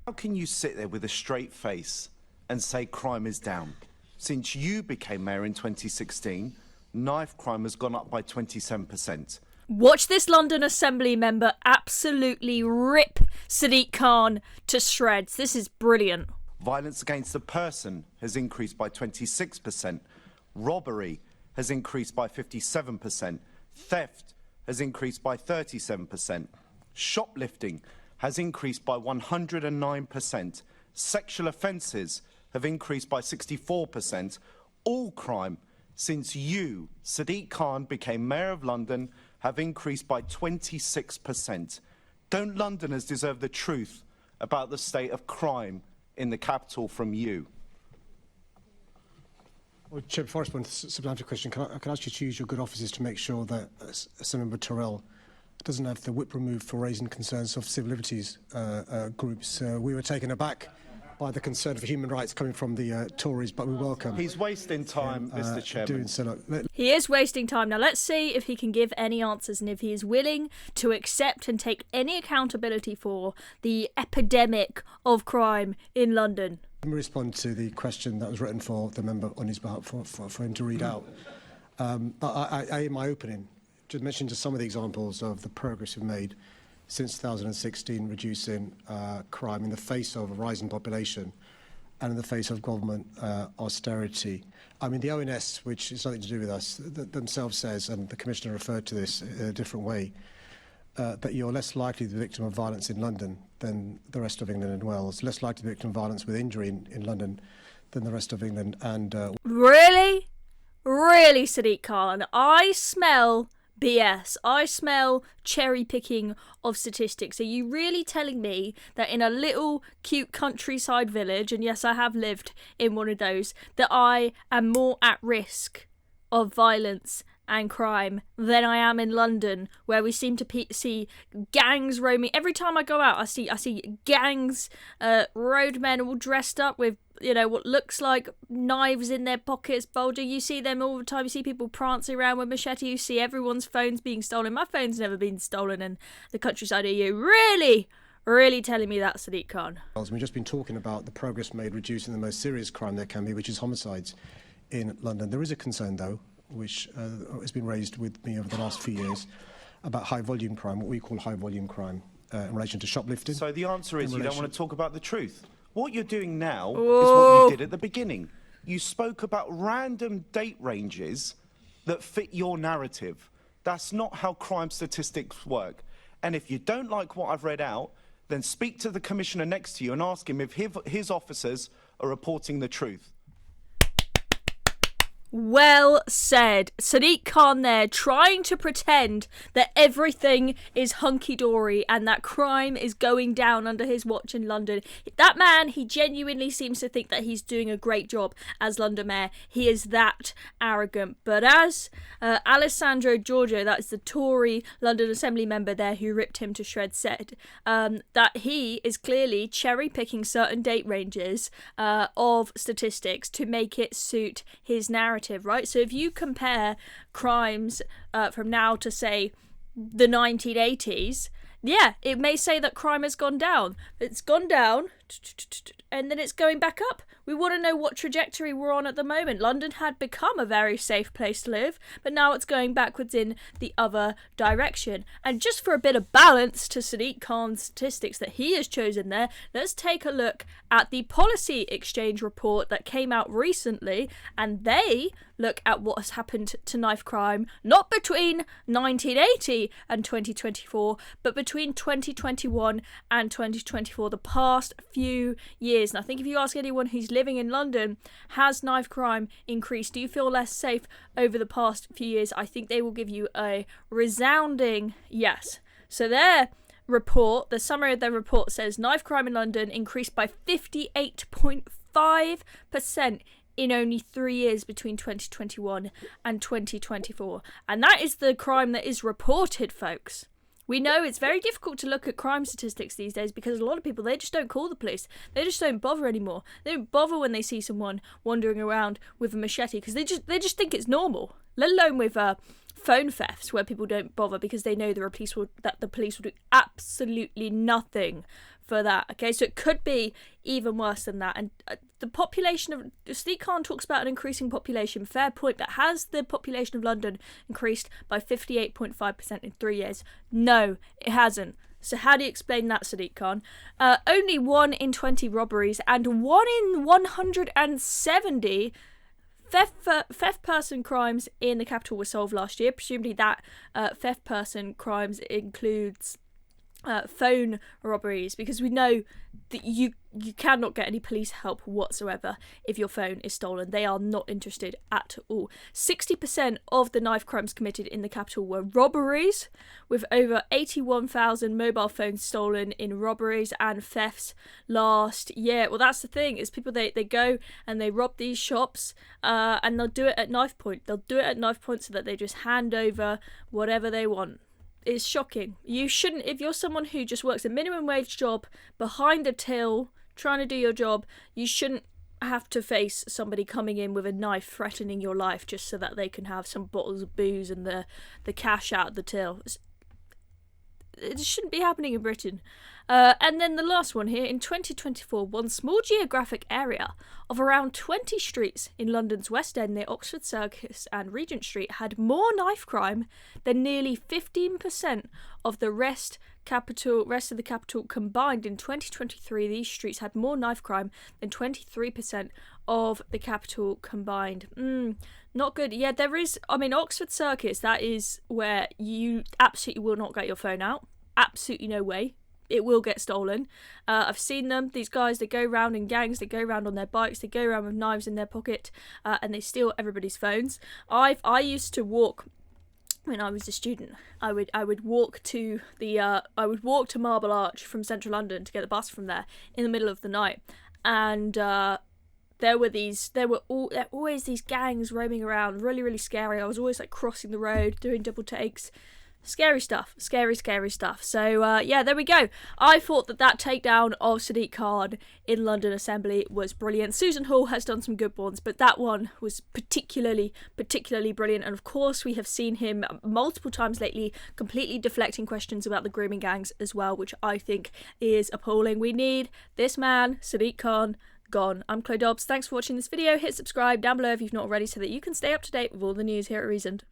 How can you sit there with a straight face and say crime is down? Since you became mayor in 2016, knife crime has gone up by 27%. Watch this London Assembly member absolutely rip Sadiq Khan to shreds. This is brilliant. Violence against a person has increased by 26%. Robbery has increased by 57%. Theft has increased by 37%. Shoplifting has increased by 109%. Sexual offences have increased by 64%. All crime since you, Sadiq Khan, became Mayor of London have increased by 26%. Don't Londoners deserve the truth about the state of crime in the capital from you? Well, Chair, before I respond to the supplementary question, can I ask you to use your good offices to make sure that Assemblymember Terrell doesn't have the whip removed for raising concerns of civil liberties groups. We were taken aback by the concern for human rights coming from the Tories, but we welcome. He's wasting time, Mr. Chairman. So. He is wasting time. Now let's see if he can give any answers and if he is willing to accept and take any accountability for the epidemic of crime in London. Let me respond to the question that was written for the member on his behalf for him to read out. I, in my opening, just mentioned just some of the examples of the progress we've made since 2016, reducing crime in the face of a rising population and in the face of government austerity. I mean, the ONS, which is nothing to do with us, themselves says, and the Commissioner referred to this in a different way, that you're less likely to be the victim of violence in London than the rest of England and Wales, less likely to be the victim of violence with injury in London than the rest of England and... Really? Really, Sadiq Khan? I smell BS. I smell cherry picking of statistics. Are you really telling me that in a little cute countryside village, and yes, I have lived in one of those, that I am more at risk of violence and crime than I am in London, where we seem to see gangs roaming? Every time I go out, I see gangs, roadmen all dressed up with, you know, what looks like knives in their pockets bulging. You see them all the time. You see people prancing around with machete. You see everyone's phones being stolen. My phone's never been stolen in the countryside. Are you really telling me that, Sadiq Khan? We've just been talking about the progress made reducing the most serious crime there can be, which is homicides in London. There is a concern, though, which has been raised with me over the last few years about high-volume crime, what we call high-volume crime, in relation to shoplifting. So the answer is you don't want to talk about the truth. What you're doing now is what you did at the beginning. You spoke about random date ranges that fit your narrative. That's not how crime statistics work. And if you don't like what I've read out, then speak to the commissioner next to you and ask him if his officers are reporting the truth. Well said. Sadiq Khan there, trying to pretend that everything is hunky-dory and that crime is going down under his watch in London. That man, he genuinely seems to think that he's doing a great job as London Mayor. He is that arrogant. But as Alessandro Georgiou, that's the Tory London Assembly member there who ripped him to shreds, said, that he is clearly cherry-picking certain date ranges of statistics to make it suit his narrative. Right, so if you compare crimes from now to, say, the 1980s, yeah, it may say that crime has gone down. It's gone down, and then it's going back up. We want to know what trajectory we're on at the moment. London had become a very safe place to live, but now it's going backwards in the other direction. And just for a bit of balance to Sadiq Khan's statistics that he has chosen there, let's take a look at the Policy Exchange report that came out recently, and they look at what has happened to knife crime, not between 1980 and 2024, but between 2021 and 2024, the past few years. And I think if you ask anyone who's living in London, has knife crime increased? Do you feel less safe over the past few years? I think they will give you a resounding yes. So their report, the summary of their report says knife crime in London increased by 58.5% in only 3 years between 2021 and 2024. And that is the crime that is reported, folks. We know it's very difficult to look at crime statistics these days because a lot of people, they just don't call the police. They just don't bother anymore. They don't bother when they see someone wandering around with a machete because they just think it's normal. Let alone with phone thefts where people don't bother because they know that the police will do absolutely nothing for that. Okay, so it could be even worse than that. And the population of Sadiq Khan talks about an increasing population. Fair point, but has the population of London increased by 58.5% in 3 years? No, it hasn't. So how do you explain that, Sadiq Khan? Only 1 in 20 robberies and 1 in 170 theft person crimes in the capital were solved last year. Presumably that theft person crimes includes phone robberies, because we know that you cannot get any police help whatsoever if your phone is stolen. They are not interested at all. 60% of the knife crimes committed in the capital were robberies, with over 81,000 mobile phones stolen in robberies and thefts last year. Well, that's the thing, is people, they go and they rob these shops and they'll do it at knife point. They'll do it at knife point so that they just hand over whatever they want. It's shocking. You shouldn't, if you're someone who just works a minimum wage job behind a till trying to do your job, you shouldn't have to face somebody coming in with a knife threatening your life just so that they can have some bottles of booze and the cash out of the till. It shouldn't be happening in Britain. And then the last one here, in 2024, one small geographic area of around 20 streets in London's West End near Oxford Circus and Regent Street had more knife crime than nearly 15% of the rest of the capital combined. In 2023, these streets had more knife crime than 23% of the capital combined. Not good. Yeah, there is, I mean, Oxford Circus, that is where you absolutely will not get your phone out. Absolutely no way. It will get stolen. I've seen them. These guys, they go around in gangs, they go around on their bikes, they go around with knives in their pocket, and they steal everybody's phones. I used to walk, when I was a student, I would walk to Marble Arch from central London to get the bus from there in the middle of the night, and there were always these gangs roaming around, really, really scary. I was always like crossing the road, doing double takes. Scary stuff. Scary stuff. So, yeah, there we go. I thought that takedown of Sadiq Khan in London Assembly was brilliant. Susan Hall has done some good ones, but that one was particularly brilliant. And, of course, we have seen him multiple times lately completely deflecting questions about the grooming gangs as well, which I think is appalling. We need this man, Sadiq Khan, gone. I'm Chloe Dobbs. Thanks for watching this video. Hit subscribe down below if you've not already so that you can stay up to date with all the news here at Reasoned.